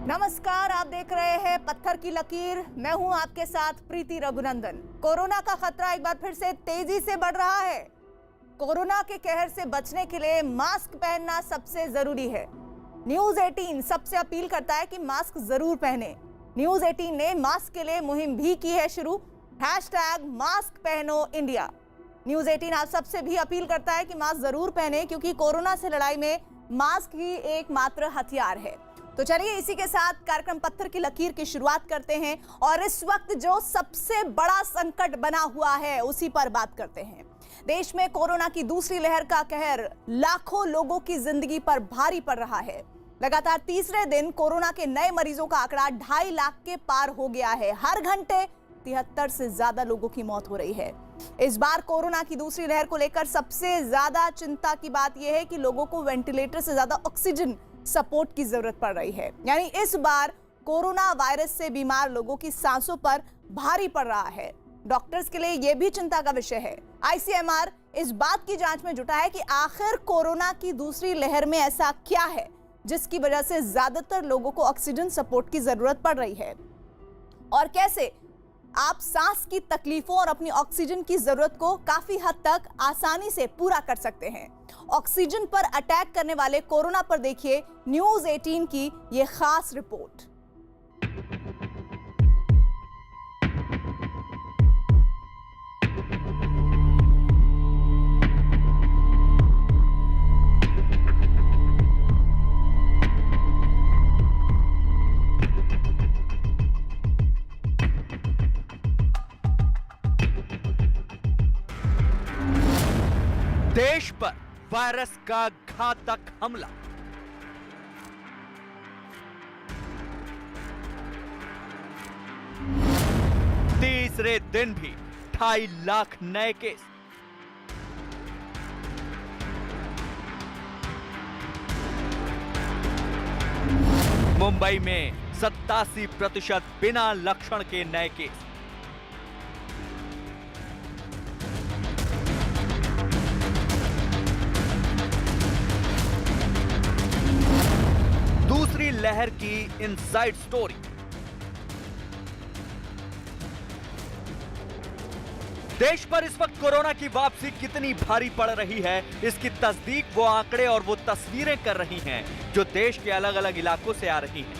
नमस्कार, आप देख रहे हैं पत्थर की लकीर। मैं हूं आपके साथ प्रीति रघुनंदन। कोरोना का खतरा एक बार फिर से तेजी से बढ़ रहा है। कोरोना के कहर से बचने के लिए मास्क पहनना सबसे जरूरी है। न्यूज 18 सबसे अपील करता है कि मास्क जरूर पहने। न्यूज 18 ने मास्क के लिए मुहिम भी की है शुरू। #मास्क पहनो इंडिया। न्यूज 18 आप सबसे भी अपील करता है कि मास्क जरूर पहने, क्योंकि कोरोना से लड़ाई में मास्क ही एकमात्र हथियार है। तो चलिए इसी के साथ कार्यक्रम पत्थर की लकीर की शुरुआत करते हैं और इस वक्त जो सबसे बड़ा संकट बना हुआ है उसी पर बात करते हैं। देश में कोरोना की दूसरी लहर का कहर लाखों लोगों की जिंदगी पर भारी पड़ रहा है। लगातार तीसरे दिन कोरोना के नए मरीजों का आंकड़ा 2.5 लाख के पार हो गया है। हर घंटे 73 से ज्यादा लोगों की मौत हो रही है। इस बार कोरोना की दूसरी लहर को लेकर सबसे ज्यादा चिंता की बात यह है कि लोगों को वेंटिलेटर से ज्यादा ऑक्सीजन सपोर्ट की जरूरत पड़ रही है। यानी इस बार कोरोना वायरस से बीमार लोगों की सांसों पर भारी पड़ रहा है। डॉक्टर्स के लिए यह भी चिंता का विषय है। आईसीएमआर इस बात की जांच में जुटा है कि आखिर कोरोना की दूसरी लहर में ऐसा क्या है जिसकी वजह से ज्यादातर लोगों को ऑक्सीजन सपोर्ट की जरूरत पड़ रही है, और कैसे आप सांस की तकलीफों और अपनी ऑक्सीजन की जरूरत को काफी हद तक आसानी से पूरा कर सकते हैं। ऑक्सीजन पर अटैक करने वाले कोरोना पर देखिए न्यूज 18 की यह खास रिपोर्ट। देश पर वायरस का घातक हमला। तीसरे दिन भी 2.5 लाख नए केस। मुंबई में 87% बिना लक्षण के नए केस। दूसरी लहर की इनसाइड स्टोरी। देश पर इस वक्त कोरोना की वापसी कितनी भारी पड़ रही है, इसकी तस्दीक वो आंकड़े और वो तस्वीरें कर रही हैं जो देश के अलग अलग इलाकों से आ रही हैं।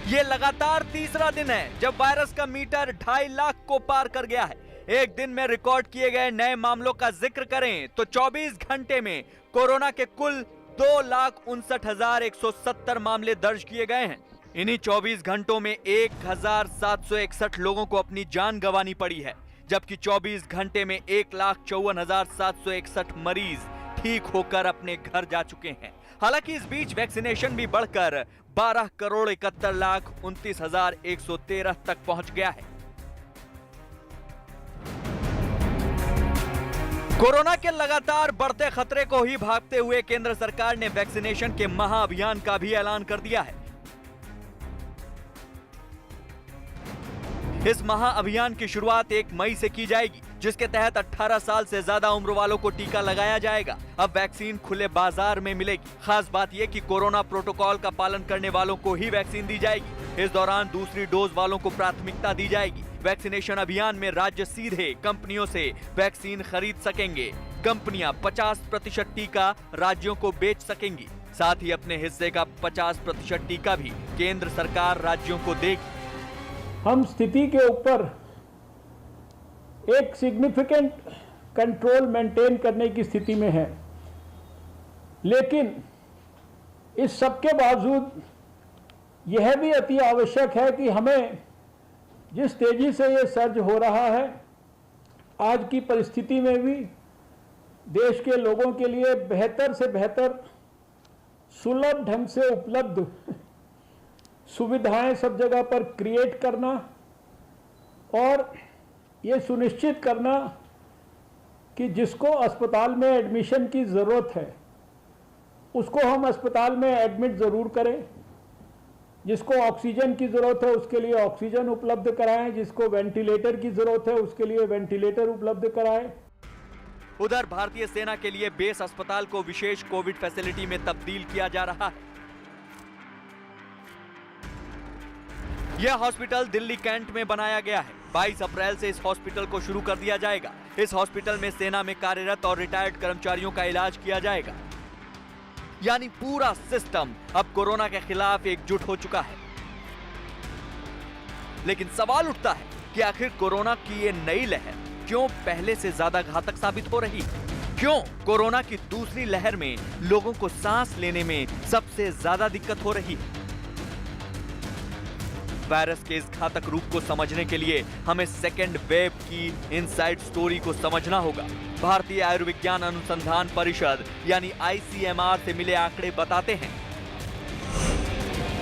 ये लगातार तीसरा दिन है जब वायरस का मीटर 2.5 लाख को पार कर गया है। एक दिन में रिकॉर्ड किए गए नए मामलों का जिक्र करें तो 24 घंटे में कोरोना के कुल 2,59,170 मामले दर्ज किए गए हैं। इन्हीं 24 घंटों में 1,761 लोगों को अपनी जान गंवानी पड़ी है, जबकि 24 घंटे में 1,54,761 मरीज ठीक होकर अपने घर जा चुके हैं। हालांकि इस बीच वैक्सीनेशन भी बढ़कर 12,71,29,113 तक पहुंच गया है। कोरोना के लगातार बढ़ते खतरे को ही भागते हुए केंद्र सरकार ने वैक्सीनेशन के महाअभियान का भी ऐलान कर दिया है। इस महाअभियान की शुरुआत 1 मई से की जाएगी, जिसके तहत 18 साल से ज्यादा उम्र वालों को टीका लगाया जाएगा। अब वैक्सीन खुले बाजार में मिलेगी। खास बात यह कि कोरोना प्रोटोकॉल का पालन करने वालों को ही वैक्सीन दी जाएगी। इस दौरान दूसरी डोज वालों को प्राथमिकता दी जाएगी। वैक्सीनेशन अभियान में राज्य सीधे कंपनियों से वैक्सीन खरीद सकेंगे। कंपनियां 50% टीका राज्यों को बेच सकेंगी। साथ ही अपने हिस्से का 50% टीका भी केंद्र सरकार राज्यों को देगी। हम स्थिति के ऊपर एक सिग्निफिकेंट कंट्रोल मेंटेन करने की स्थिति में है, लेकिन इस सब के बावजूद यह भी अति आवश्यक है कि हमें जिस तेजी से ये सर्ज हो रहा है, आज की परिस्थिति में भी देश के लोगों के लिए बेहतर से बेहतर सुलभ ढंग से उपलब्ध सुविधाएं सब जगह पर क्रिएट करना और ये सुनिश्चित करना कि जिसको अस्पताल में एडमिशन की ज़रूरत है उसको हम अस्पताल में एडमिट ज़रूर करें। जिसको ऑक्सीजन की ज़रूरत है उसके लिए ऑक्सीजन उपलब्ध कराएं, जिसको वेंटिलेटर की ज़रूरत है उसके लिए वेंटिलेटर उपलब्ध कराएं। उधर भारतीय सेना के लिए बेस अस्पताल को विशेष कोविड फैसिलिटी में तब्दील किया जा रहा है। यह हॉस्पिटल दिल्ली कैंट में बनाया गया है। 22 अप्रैल से इस हॉस्पिटल को शुरू कर दिया जाएगा। इस हॉस्पिटल में सेना में कार्यरत और रिटायर्ड कर्मचारियों का इलाज किया जाएगा। यानी पूरा सिस्टम अब कोरोना के खिलाफ एकजुट हो चुका है। लेकिन सवाल उठता है कि आखिर कोरोना की ये नई लहर क्यों पहले से ज्यादा घातक साबित हो रही है? क्यों कोरोना की दूसरी लहर में लोगों को सांस लेने में सबसे ज्यादा दिक्कत हो रही है? वायरस के इस घातक रूप को समझने के लिए हमें सेकेंड वेव की इनसाइड स्टोरी को समझना होगा। भारतीय आयुर्विज्ञान अनुसंधान परिषद यानी ICMR से मिले आंकड़े बताते हैं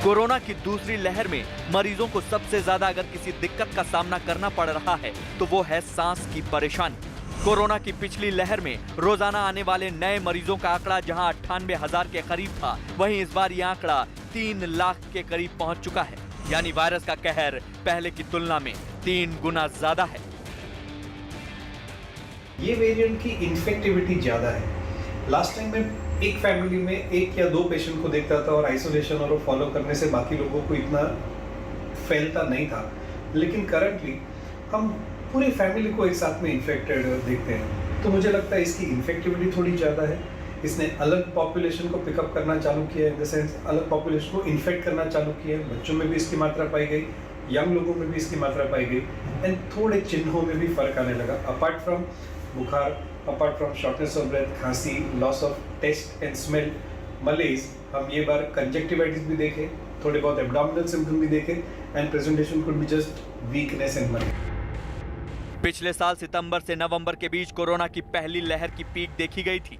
कोरोना की दूसरी लहर में मरीजों को सबसे ज्यादा अगर किसी दिक्कत का सामना करना पड़ रहा है तो वो है सांस की परेशानी। कोरोना की पिछली लहर में रोजाना आने वाले नए मरीजों का आंकड़ा जहां 98,000 के करीब था, वहीं इस बार यह आंकड़ा 3 लाख के करीब पहुंच चुका है। यानी वायरस का कहर पहले की तुलना में 3 गुना ज्यादा है। ये वेरिएंट की इन्फेक्टिविटी ज्यादा है। लास्ट टाइम में एक फैमिली में 1 या 2 पेशेंट को देखता था और आइसोलेशन और फॉलो करने से बाकी लोगों को इतना फैलता नहीं था, लेकिन करंटली हम पूरी फैमिली को एक साथ में इन्फेक्टेड देखते हैं। तो मुझे लगता है इसकी इन्फेक्टिविटी थोड़ी ज़्यादा है। इसने अलग पॉपुलेशन को पिकअप करना चालू किया है, इन द सेंस अलग पॉपुलेशन को इन्फेक्ट करना चालू किया है। बच्चों में भी इसकी मात्रा पाई गई, यंग लोगों में भी इसकी मात्रा पाई गई, एंड थोड़े चिन्हों में भी फर्क आने लगा। अपार्ट फ्रॉम बुखार, apart from shortness of breath, खांसी, loss of taste and smell, malaise, हम ये बार कंजक्टिवाइटिस भी देखे, थोड़े बहुत एब्डोमिनल सिम्टम भी देखे, and presentation could be just weakness and malaise. पिछले साल सितंबर से नवंबर के बीच कोरोना की पहली लहर की पीक देखी गई थी।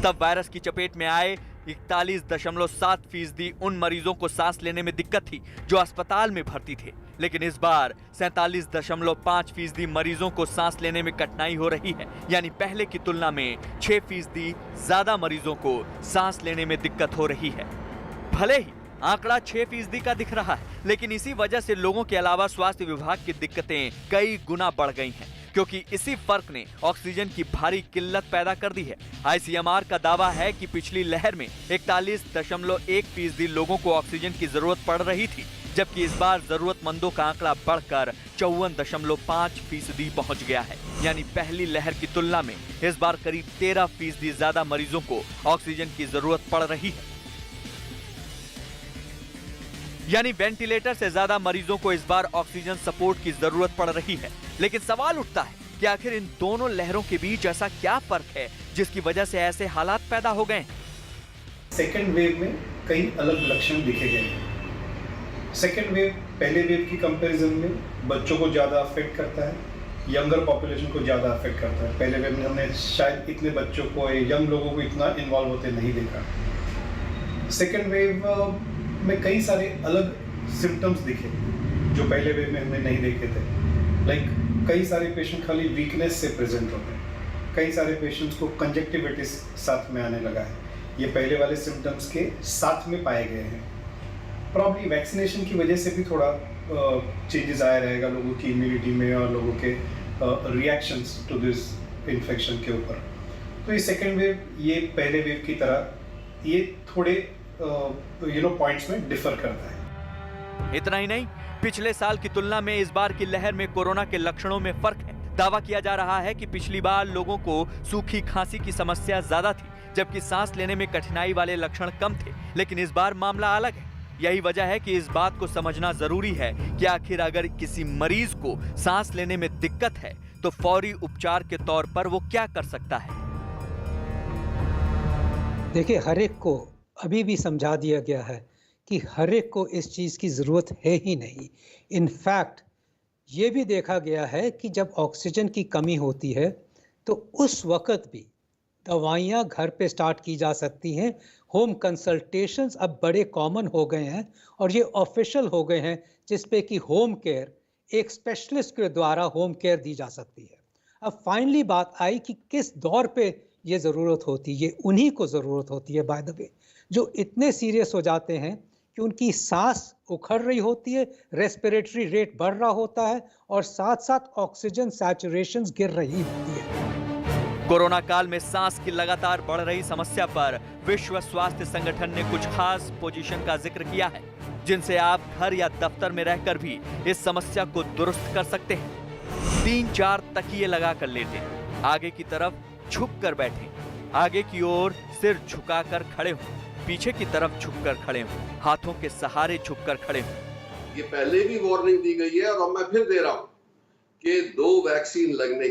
तब वायरस की चपेट में आए 41.7% उन मरीजों को सांस लेने में दिक्कत थी जो अस्पताल में भर्ती थे। लेकिन इस बार 47.5% मरीजों को सांस लेने में कठिनाई हो रही है। यानी पहले की तुलना में 6% ज्यादा मरीजों को सांस लेने में दिक्कत हो रही है। भले ही आंकड़ा 6% का दिख रहा है, लेकिन इसी वजह से लोगों के अलावा स्वास्थ्य विभाग की दिक्कतें कई गुना बढ़ गई हैं, क्योंकि इसी फर्क ने ऑक्सीजन की भारी किल्लत पैदा कर दी है। ICMR का दावा है कि पिछली लहर में 41.1% लोगों को ऑक्सीजन की जरूरत पड़ रही थी, जबकि इस बार जरूरतमंदों का आंकड़ा बढ़कर 54.5% पहुंच गया है। यानी पहली लहर की तुलना में इस बार करीब 13% ज्यादा मरीजों को ऑक्सीजन की जरूरत पड़ रही है। यानी वेंटिलेटर से ज्यादा मरीजों को इस बार ऑक्सीजन सपोर्ट की जरूरत पड़ रही है। लेकिन सवाल उठता है कि आखिर इन दोनों लहरों के बीच ऐसा क्या फर्क है जिसकी वजह से ऐसे हालात पैदा हो गए? सेकेंड वेव में कई अलग लक्षण दिखे गए। सेकेंड वेव पहले वेव की कंपैरिजन में बच्चों को ज़्यादा अफेक्ट करता है, यंगर पॉपुलेशन को ज़्यादा अफेक्ट करता है। पहले वेव में हमने शायद इतने बच्चों को, यंग लोगों को इतना इन्वॉल्व होते नहीं देखा। सेकेंड वेव में कई सारे अलग सिम्टम्स दिखे जो पहले वेव में हमने नहीं देखे थे। लाइक कई सारे पेशेंट खाली वीकनेस से प्रेजेंट होते हैं, कई सारे पेशेंट्स को कंजक्टिविटिस साथ में आने लगा है। ये पहले वाले सिम्टम्स के साथ में पाए गए हैं। प्रॉब्ली वैक्सीनेशन की वजह से भी थोड़ा चेंजेस आया रहेगा लोगों की इम्यूनिटी में और लोगों के रिएक्शंस टू दिस इन्फेक्शन के ऊपर। तो ये सेकेंड वेव ये पहले वेव की तरह ये थोड़े पॉइंट्स में डिफर करता है। इतना ही नहीं, पिछले साल की तुलना में इस बार की लहर में कोरोना के लक्षणों में फर्क है। दावा किया जा रहा है कि पिछली बार लोगों को सूखी खांसी की समस्या ज्यादा थी, जबकि सांस लेने में कठिनाई वाले लक्षण कम थे। लेकिन इस बार मामला अलग है। यही वजह है कि इस बात को समझना जरूरी है कि आखिर अगर किसी मरीज को सांस लेने में दिक्कत है तो फौरी उपचार के तौर पर वो क्या कर सकता है। देखिए, हर एक को अभी भी समझा दिया गया है कि हर एक को इस चीज़ की ज़रूरत है ही नहीं। इनफैक्ट ये भी देखा गया है कि जब ऑक्सीजन की कमी होती है तो उस वक़्त भी दवाइयाँ घर पे स्टार्ट की जा सकती हैं। होम कंसल्टेशंस अब बड़े कॉमन हो गए हैं और ये ऑफिशियल हो गए हैं, जिस पे कि होम केयर एक स्पेशलिस्ट के द्वारा होम केयर दी जा सकती है। अब फाइनली बात आई कि किस दौर पे ये ज़रूरत होती है। ये उन्हीं को ज़रूरत होती है बाय द वे जो इतने सीरियस हो जाते हैं कि उनकी सांस उखड़ रही होती है, रेस्पिरेटरी रेट बढ़ रहा होता है और साथ साथ ऑक्सीजन सैचुरेशन गिर रही होती है। कोरोना काल में सांस की लगातार बढ़ रही समस्या पर विश्व स्वास्थ्य संगठन ने कुछ खास पोजीशन का जिक्र किया है, जिनसे आप घर या दफ्तर में रहकर भी इस समस्या को दुरुस्त कर सकते हैं। 3-4 तकिए लगाकर लेटें, आगे की तरफ झुककर बैठें, आगे की ओर सिर झुकाकर खड़े हों, पीछे की तरफ झुककर खड़े हों, हाथों के सहारे झुककर खड़े हों। ये पहले भी वार्निंग दी गई है और अब मैं फिर दे रहा हूं कि 2 वैक्सीन लगने के